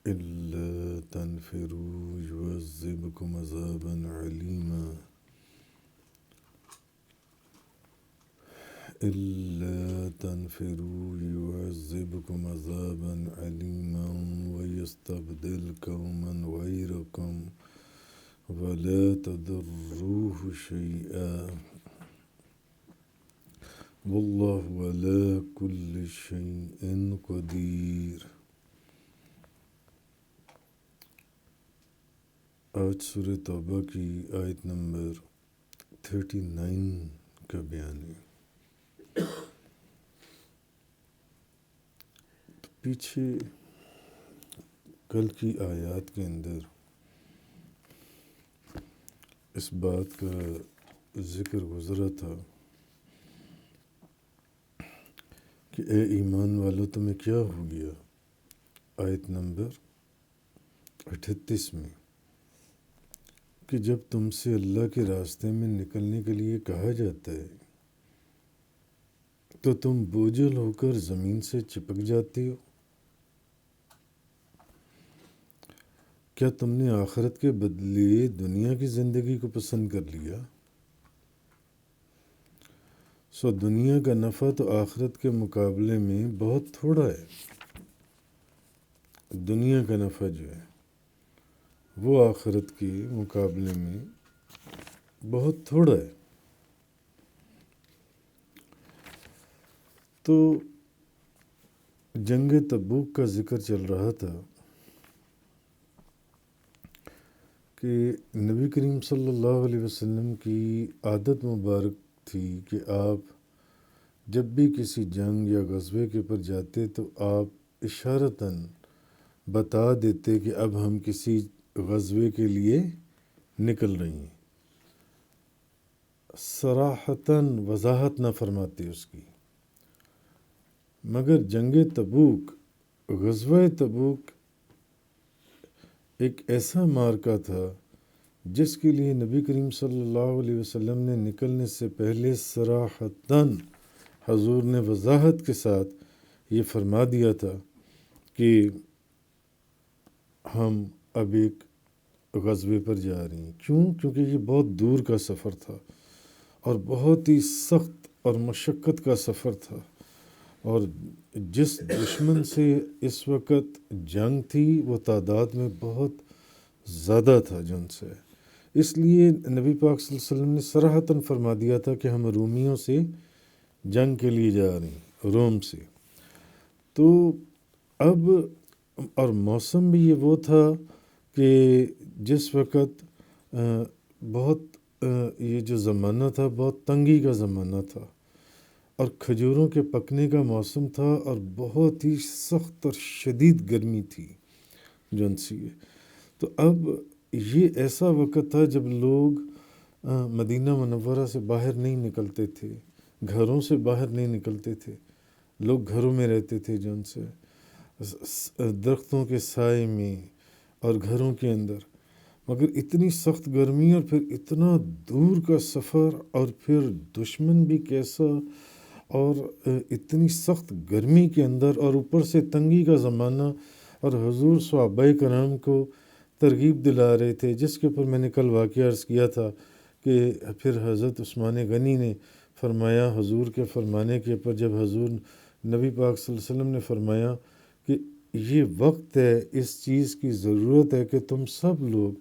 إلا تنفروا يعذبكم عذابا عليما إلا تنفروا يعذبكم عذابا عليما ويستبدل قوما غيركم ولا تضروه شيئا والله على كل شيء قدير۔ آج سورہ توبہ کی آیت نمبر 39 کا بیان ہے۔ تو پیچھے کل کی آیات کے اندر اس بات کا ذکر گزرا تھا کہ اے ایمان والو تمہیں کیا ہو گیا، آیت نمبر 38 میں، کہ جب تم سے اللہ کے راستے میں نکلنے کے لیے کہا جاتا ہے تو تم بوجھل ہو کر زمین سے چپک جاتے ہو۔ کیا تم نے آخرت کے بدلے دنیا کی زندگی کو پسند کر لیا؟ سو دنیا کا نفع تو آخرت کے مقابلے میں بہت تھوڑا ہے۔ دنیا کا نفع جو ہے وہ آخرت کے مقابلے میں بہت تھوڑا ہے۔ تو جنگ تبوک کا ذکر چل رہا تھا کہ نبی کریم صلی اللہ علیہ وسلم کی عادت مبارک تھی کہ آپ جب بھی کسی جنگ یا غزوے کے پر جاتے تو آپ اشارتاً بتا دیتے کہ اب ہم کسی غزوے کے لیے نکل رہے ہیں، صراحتاً وضاحت نہ فرماتے اس کی۔ مگر جنگ تبوک، غزوہ تبوک ایک ایسا معرکہ تھا جس کے لیے نبی کریم صلی اللہ علیہ وسلم نے نکلنے سے پہلے صراحتاً حضور نے وضاحت کے ساتھ یہ فرما دیا تھا کہ ہم اب ایک غزوے پر جا رہے ہیں۔ کیونکہ یہ بہت دور کا سفر تھا اور بہت ہی سخت اور مشقت کا سفر تھا، اور جس دشمن سے اس وقت جنگ تھی وہ تعداد میں بہت زیادہ تھا جن سے، اس لیے نبی پاک صلی اللہ علیہ وسلم نے صراحتاً فرما دیا تھا کہ ہم رومیوں سے جنگ کے لیے جا رہے ہیں، روم سے۔ تو اب اور موسم بھی یہ وہ تھا کہ جس وقت بہت یہ جو زمانہ تھا بہت تنگی کا زمانہ تھا، اور کھجوروں کے پکنے کا موسم تھا، اور بہت ہی سخت اور شدید گرمی تھی جن سی۔ تو اب یہ ایسا وقت تھا جب لوگ مدینہ منورہ سے باہر نہیں نکلتے تھے، گھروں سے باہر نہیں نکلتے تھے، لوگ گھروں میں رہتے تھے جن سے، درختوں کے سائے میں اور گھروں کے اندر۔ مگر اتنی سخت گرمی اور پھر اتنا دور کا سفر، اور پھر دشمن بھی کیسا، اور اتنی سخت گرمی کے اندر، اور اوپر سے تنگی کا زمانہ، اور حضور صحابہ کرام کو ترغیب دلا رہے تھے، جس کے اوپر میں نے کل واقعہ عرض کیا تھا کہ پھر حضرت عثمان غنی نے فرمایا حضور کے فرمانے کے اوپر، جب حضور نبی پاک صلی اللہ علیہ وسلم نے فرمایا کہ یہ وقت ہے، اس چیز کی ضرورت ہے کہ تم سب لوگ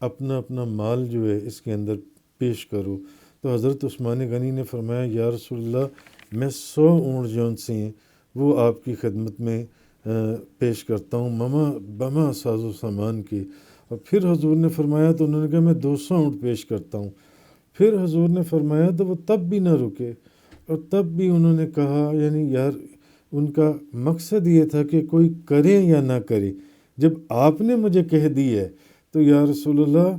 اپنا اپنا مال جو ہے اس کے اندر پیش کرو، تو حضرت عثمان غنی نے فرمایا یا رسول اللہ میں 100 اونٹ جون سے ہیں وہ آپ کی خدمت میں پیش کرتا ہوں بما ساز و سامان کے۔ اور پھر حضور نے فرمایا تو انہوں نے کہا میں 200 اونٹ پیش کرتا ہوں۔ پھر حضور نے فرمایا تو وہ تب بھی نہ رکے، اور تب بھی انہوں نے کہا، یعنی یار ان کا مقصد یہ تھا کہ کوئی کرے یا نہ کرے، جب آپ نے مجھے کہہ دی ہے تو یا رسول اللہ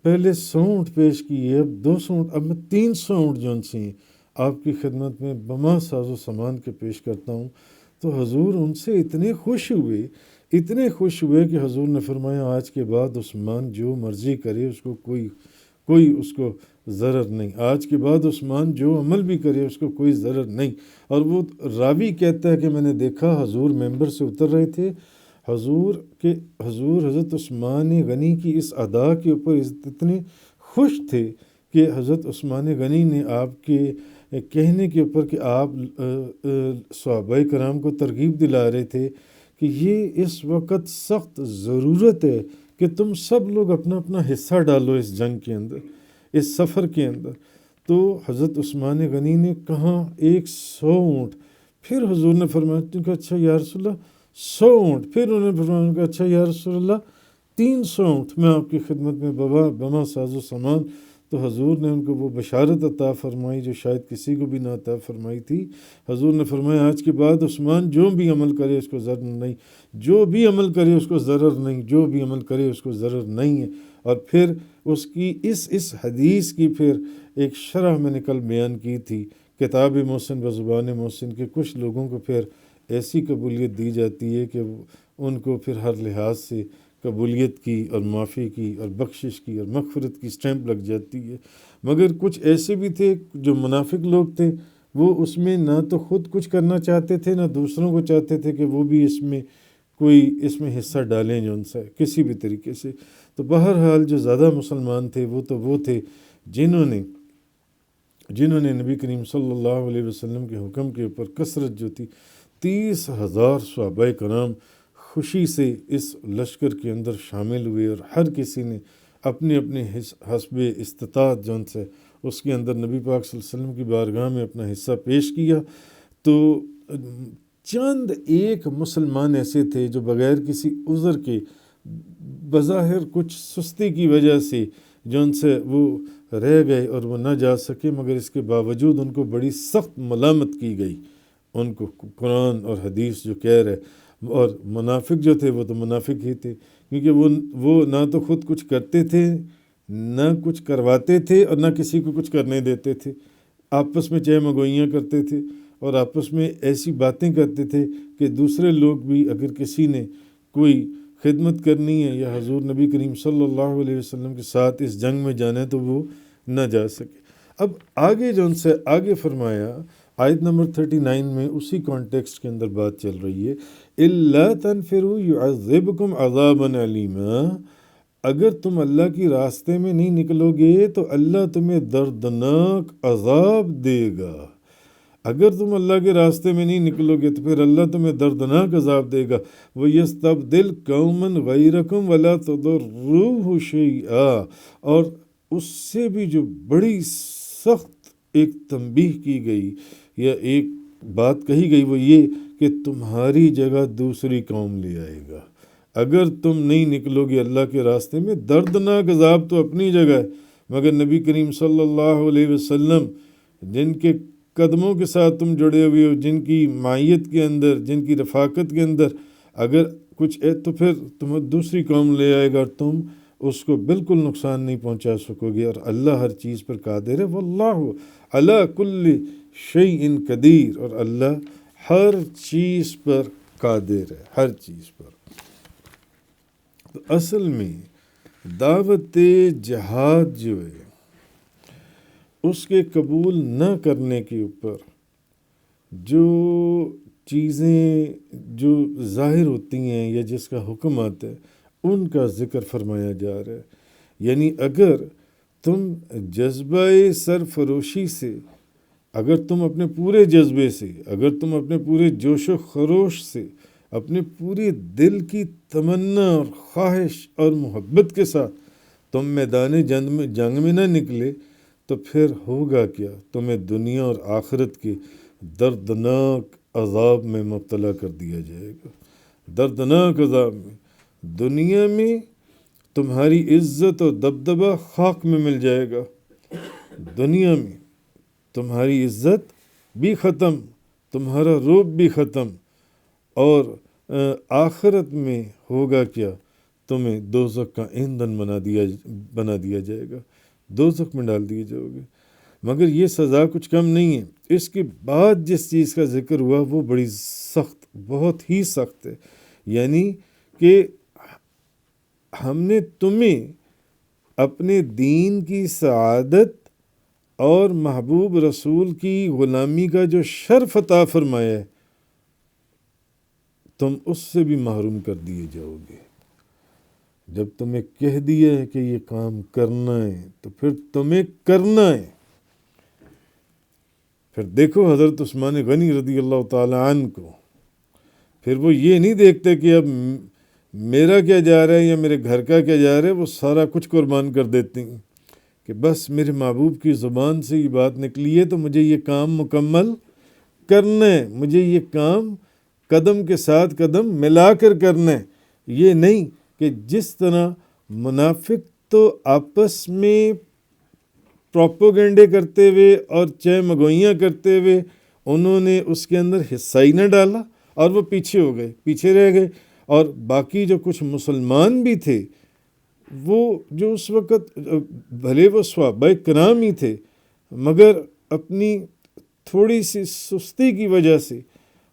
پہلے 100 اونٹ پیش کیے، اب 200 اونٹ، اب میں 300 اونٹ جون سے ہیں آپ کی خدمت میں بما ساز و سامان کے پیش کرتا ہوں۔ تو حضور ان سے اتنے خوش ہوئے کہ حضور نے فرمایا آج کے بعد عثمان جو مرضی کرے اس کو کوئی اس کو ضرر نہیں، آج کے بعد عثمان جو عمل بھی کرے اس کو کوئی ضرر نہیں۔ اور وہ راوی کہتا ہے کہ میں نے دیکھا حضور ممبر سے اتر رہے تھے حضور حضرت عثمان غنی کی اس ادا کے اوپر اتنے خوش تھے کہ حضرت عثمان غنی نے آپ کے کہنے کے اوپر کہ آپ صحابہ کرام کو ترغیب دلا رہے تھے کہ یہ اس وقت سخت ضرورت ہے کہ تم سب لوگ اپنا اپنا حصہ ڈالو اس جنگ کے اندر، اس سفر کے اندر۔ تو حضرت عثمان غنی نے کہا 100 اونٹ، پھر حضور نے فرمایا کہ اچھا یا رسول اللہ 100 اونٹ، پھر انہوں نے فرمایا کہ اچھا یا رسول اللہ 300 اونٹ میں آپ کی خدمت میں بما ساز و سامان۔ تو حضور نے ان کو وہ بشارت عطا فرمائی جو شاید کسی کو بھی نہ عطا فرمائی تھی۔ حضور نے فرمایا آج کے بعد عثمان جو بھی عمل کرے اس کو ضرر نہیں، جو بھی عمل کرے اس کو ضرر نہیں، جو بھی عمل کرے اس کو ضرر نہیں ہے۔ اور پھر اس کی اس حدیث کی پھر ایک شرح میں نے کل بیان کی تھی، کتاب محسن بزبان محسن کے کچھ لوگوں کو پھر ایسی قبولیت دی جاتی ہے کہ ان کو پھر ہر لحاظ سے قبولیت کی اور معافی کی اور بخشش کی اور مغفرت کی سٹیمپ لگ جاتی ہے۔ مگر کچھ ایسے بھی تھے جو منافق لوگ تھے، وہ اس میں نہ تو خود کچھ کرنا چاہتے تھے نہ دوسروں کو چاہتے تھے کہ وہ بھی اس میں حصہ ڈالیں جو ان سے کسی بھی طریقے سے۔ تو بہرحال جو زیادہ مسلمان تھے وہ تھے جنہوں نے نبی کریم صلی اللہ علیہ وسلم کے حکم کے اوپر کثرت جو تھی 30,000 صحابہ کرام خوشی سے اس لشکر کے اندر شامل ہوئے، اور ہر کسی نے اپنے حسب استطاعت جو ان سے اس کے اندر نبی پاک صلی اللہ علیہ وسلم کی بارگاہ میں اپنا حصہ پیش کیا۔ تو چند ایک مسلمان ایسے تھے جو بغیر کسی عذر کے بظاہر کچھ سستی کی وجہ سے جو ان سے وہ رہ گئے اور وہ نہ جا سکے، مگر اس کے باوجود ان کو بڑی سخت ملامت کی گئی، ان کو قرآن اور حدیث جو کہہ رہے۔ اور منافق جو تھے وہ تو منافق ہی تھے، کیونکہ وہ نہ تو خود کچھ کرتے تھے نہ کچھ کرواتے تھے اور نہ کسی کو کچھ کرنے دیتے تھے، آپس میں چہ مگوئیاں کرتے تھے اور آپس میں ایسی باتیں کرتے تھے کہ دوسرے لوگ بھی اگر کسی نے کوئی خدمت کرنی ہے یا حضور نبی کریم صلی اللہ علیہ وسلم کے ساتھ اس جنگ میں جانا ہے تو وہ نہ جا سکے۔ اب آگے جو ان سے آگے فرمایا آیت نمبر 39 میں اسی کانٹیکسٹ کے اندر بات چل رہی ہے، اِلَّا تَنْفِرُوا يُعَذِّبْكُمْ عَذَابًا عَلِيمًا، اگر تم اللہ کی راستے میں نہیں نکلو گے تو اللہ تمہیں دردناک عذاب دے گا۔ اگر تم اللہ کے راستے میں نہیں نکلو گے تو پھر اللہ تمہیں دردناک عذاب دے گا۔ وَيَسْتَبْدِلْ قَوْمًا غَيْرَكُمْ وَلَا تَضُرُّوهُ شَيْئًا، اور اس سے بھی جو بڑی سخت ایک تنبیہ کی گئی یا ایک بات کہی گئی وہ یہ کہ تمہاری جگہ دوسری قوم لے آئے گا۔ اگر تم نہیں نکلو گے اللہ کے راستے میں، دردناک عذاب تو اپنی جگہ ہے، مگر نبی کریم صلی اللہ علیہ وسلم جن کے قدموں کے ساتھ تم جڑے ہوئے ہو، جن کی معیت کے اندر، جن کی رفاقت کے اندر اگر کچھ ہے تو پھر تم دوسری قوم لے آئے گا اور تم اس کو بالکل نقصان نہیں پہنچا سکو گے، اور اللہ ہر چیز پر قادر ہے۔ واللہ علی کل شیء قدیر، اور اللہ ہر چیز پر قادر ہے، ہر چیز پر۔ تو اصل میں دعوت جہاد جو ہے اس کے قبول نہ کرنے کے اوپر جو چیزیں جو ظاہر ہوتی ہیں یا جس کا حکم آتا ہے ان کا ذکر فرمایا جا رہا ہے۔ یعنی اگر تم جذبہ سرفروشی سے، اگر تم اپنے پورے جذبے سے، اگر تم اپنے پورے جوش و خروش سے، اپنے پورے دل کی تمنا اور خواہش اور محبت کے ساتھ تم میدان جنگ میں نہ نکلے تو پھر ہوگا کیا؟ تمہیں دنیا اور آخرت کے دردناک عذاب میں مبتلا کر دیا جائے گا۔ دردناک عذاب میں، دنیا میں تمہاری عزت اور دبدبہ خاک میں مل جائے گا، دنیا میں تمہاری عزت بھی ختم، تمہارا رعب بھی ختم، اور آخرت میں ہوگا کیا؟ تمہیں دوزخ کا ایندھن بنا دیا جائے گا، دوزخ میں ڈال دیے جاؤ گے۔ مگر یہ سزا کچھ کم نہیں ہے، اس کے بعد جس چیز کا ذکر ہوا وہ بڑی سخت، بہت ہی سخت ہے۔ یعنی کہ ہم نے تمہیں اپنے دین کی سعادت اور محبوب رسول کی غلامی کا جو شرف عطا فرمایا ہے، تم اس سے بھی محروم کر دیے جاؤ گے۔ جب تمہیں کہہ دیا ہے کہ یہ کام کرنا ہے تو پھر تمہیں کرنا ہے۔ پھر دیکھو حضرت عثمان غنی رضی اللہ تعالی عنہ کو، پھر وہ یہ نہیں دیکھتے کہ اب میرا کیا جا رہا ہے یا میرے گھر کا کیا جا رہا ہے، وہ سارا کچھ قربان کر دیتے ہیں کہ بس میرے محبوب کی زبان سے یہ بات نکلی ہے تو مجھے یہ کام مکمل کرنا ہے، مجھے یہ کام قدم کے ساتھ قدم ملا کر کرنا ہے۔ یہ نہیں کہ جس طرح منافق تو آپس میں پروپوگنڈے کرتے ہوئے اور چہ مگوئیاں کرتے ہوئے انہوں نے اس کے اندر حصہ ہی نہ ڈالا اور وہ پیچھے ہو گئے، پیچھے رہ گئے، اور باقی جو کچھ مسلمان بھی تھے وہ جو اس وقت بھلے وہ صحابہ کرام ہی تھے مگر اپنی تھوڑی سی سستی کی وجہ سے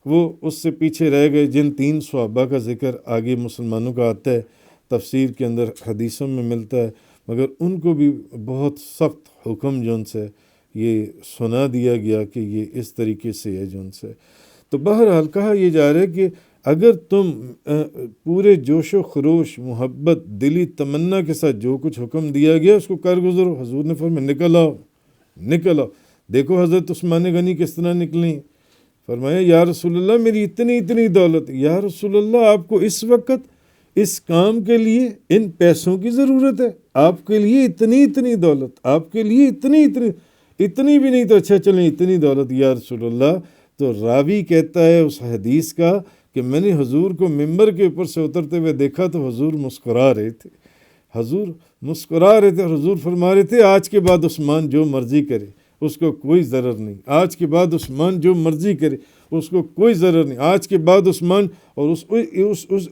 وہ اس سے پیچھے رہ گئے، جن 3 صحابہ کا ذکر آگے مسلمانوں کا آتا ہے، تفسیر کے اندر حدیثوں میں ملتا ہے، مگر ان کو بھی بہت سخت حکم جو ان سے یہ سنا دیا گیا کہ یہ اس طریقے سے ہے جو ان سے۔ تو بہرحال کہا یہ جا رہا ہے کہ اگر تم پورے جوش و خروش، محبت، دلی تمنا کے ساتھ جو کچھ حکم دیا گیا اس کو کر گزرو، حضور نے فرمایا نکل آؤ، نکل آؤ۔ دیکھو حضرت عثمان غنی کس طرح نکلیں، فرمایا یا رسول اللہ میری اتنی دولت، یا رسول اللہ آپ کو اس وقت اس کام کے لیے ان پیسوں کی ضرورت ہے، آپ کے لیے اتنی دولت، آپ کے لیے اتنی بھی نہیں، تو اچھا چلیں اتنی دولت یا رسول اللہ۔ تو راوی کہتا ہے اس حدیث کا کہ میں نے حضور کو ممبر کے اوپر سے اترتے ہوئے دیکھا تو حضور مسکرا رہے تھے، حضور مسکرا رہے تھے، حضور فرما رہے تھے آج کے بعد عثمان جو مرضی کرے اس کو کوئی ضرر نہیں، آج کے بعد عثمان جو مرضی کرے اس کو کوئی ضرر نہیں، آج کے بعد عثمان۔ اور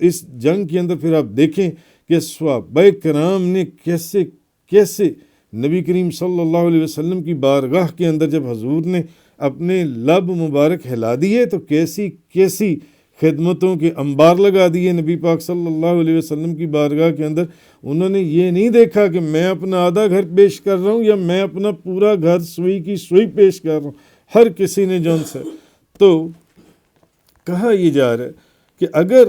اس جنگ کے اندر پھر آپ دیکھیں کہ صحابہ کرام نے کیسے نبی کریم صلی اللہ علیہ وسلم کی بارگاہ کے اندر جب حضور نے اپنے لب مبارک ہلا دیے تو کیسی خدمتوں کے انبار لگا دیے نبی پاک صلی اللہ علیہ وسلم کی بارگاہ کے اندر۔ انہوں نے یہ نہیں دیکھا کہ میں اپنا آدھا گھر پیش کر رہا ہوں یا میں اپنا پورا گھر سوئی کی سوئی پیش کر رہا ہوں، ہر کسی نے جون سے۔ تو کہا یہ جا رہا ہے کہ اگر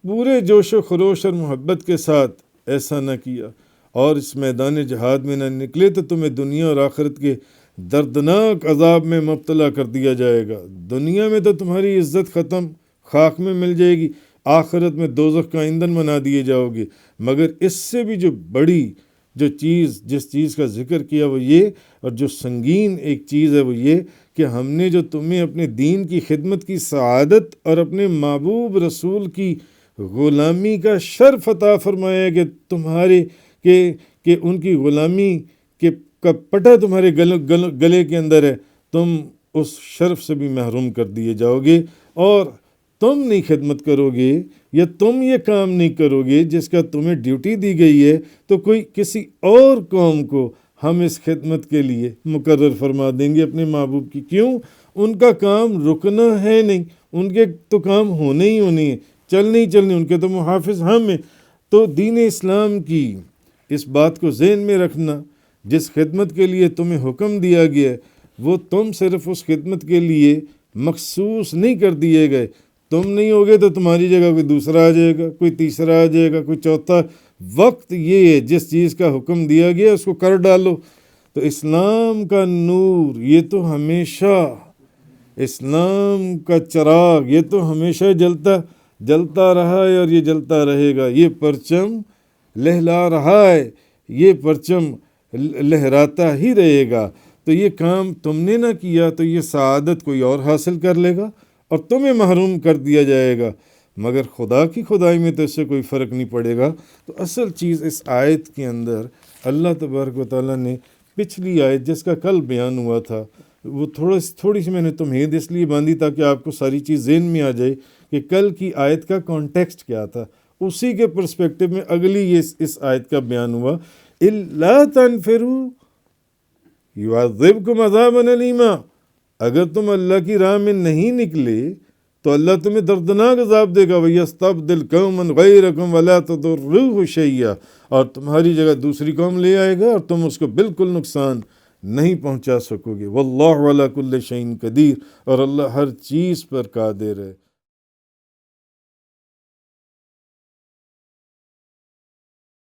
پورے جوش و خروش اور محبت کے ساتھ ایسا نہ کیا اور اس میدان جہاد میں نہ نکلے تو تمہیں دنیا اور آخرت کے دردناک عذاب میں مبتلا کر دیا جائے گا۔ دنیا میں تو تمہاری عزت ختم، خاک میں مل جائے گی، آخرت میں دوزخ کا ایندھن بنا دیے جاؤ گے۔ مگر اس سے بھی جو بڑی جس چیز کا ذکر کیا وہ یہ، اور جو سنگین ایک چیز ہے وہ یہ کہ ہم نے جو تمہیں اپنے دین کی خدمت کی سعادت اور اپنے محبوب رسول کی غلامی کا شرف عطا فرمایا ہے کہ تمہارے کہ ان کی غلامی کا پٹا تمہارے گلے کے اندر ہے، تم اس شرف سے بھی محروم کر دیے جاؤ گے، اور تم نہیں خدمت کرو گے یا تم یہ کام نہیں کرو گے جس کا تمہیں ڈیوٹی دی گئی ہے تو کسی اور قوم کو ہم اس خدمت کے لیے مقرر فرما دیں گے اپنے محبوب کی۔ کیوں؟ ان کا کام رکنا ہے نہیں، ان کے تو کام ہونے ہی ہونے ہیں، چلنے ہی چلنے، ان کے تو محافظ ہم ہیں۔ تو دین اسلام کی اس بات کو ذہن میں رکھنا، جس خدمت کے لیے تمہیں حکم دیا گیا ہے وہ تم صرف اس خدمت کے لیے مخصوص نہیں کر دیے گئے، تم نہیں ہوگے تو تمہاری جگہ کوئی دوسرا آ جائے گا، کوئی تیسرا آ جائے گا، کوئی چوتھا۔ وقت یہ ہے جس چیز کا حکم دیا گیا اس کو کر ڈالو۔ تو اسلام کا نور یہ تو ہمیشہ، اسلام کا چراغ یہ تو ہمیشہ جلتا رہا ہے اور یہ جلتا رہے گا، یہ پرچم لہلا رہا ہے، یہ پرچم لہراتا ہی رہے گا۔ تو یہ کام تم نے نہ کیا تو یہ سعادت کوئی اور حاصل کر لے گا اور تمہیں محروم کر دیا جائے گا، مگر خدا کی خدائی میں تو اس سے کوئی فرق نہیں پڑے گا۔ تو اصل چیز اس آیت کے اندر اللہ تبارک و تعالیٰ نے پچھلی آیت جس کا کل بیان ہوا تھا وہ تھوڑی سی میں نے تمہید اس لیے باندھی تاکہ آپ کو ساری چیز ذہن میں آ جائے کہ کل کی آیت کا کانٹیکسٹ کیا تھا، اسی کے پرسپیکٹو میں اگلی اس آیت کا بیان ہوا۔ اِلَّا تَنْفِرُوا يُعَذِّبْكُمْ عَذَابًا أَلِيمًا، اگر تم اللہ کی راہ میں نہیں نکلے تو اللہ تمہیں دردناک عذاب دے گا، وَيَسْتَبْدِلْ قَوْمًا غَيْرَكُمْ وَلَا تَضُرُّوهُ شَيْئًا، اور تمہاری جگہ دوسری قوم لے آئے گا اور تم اس کو بالکل نقصان نہیں پہنچا سکو گے۔ وَاللَّهُ عَلَى كُلِّ شَيْءٍ قَدِيرٌ، اور اللہ ہر چیز پر قادر ہے۔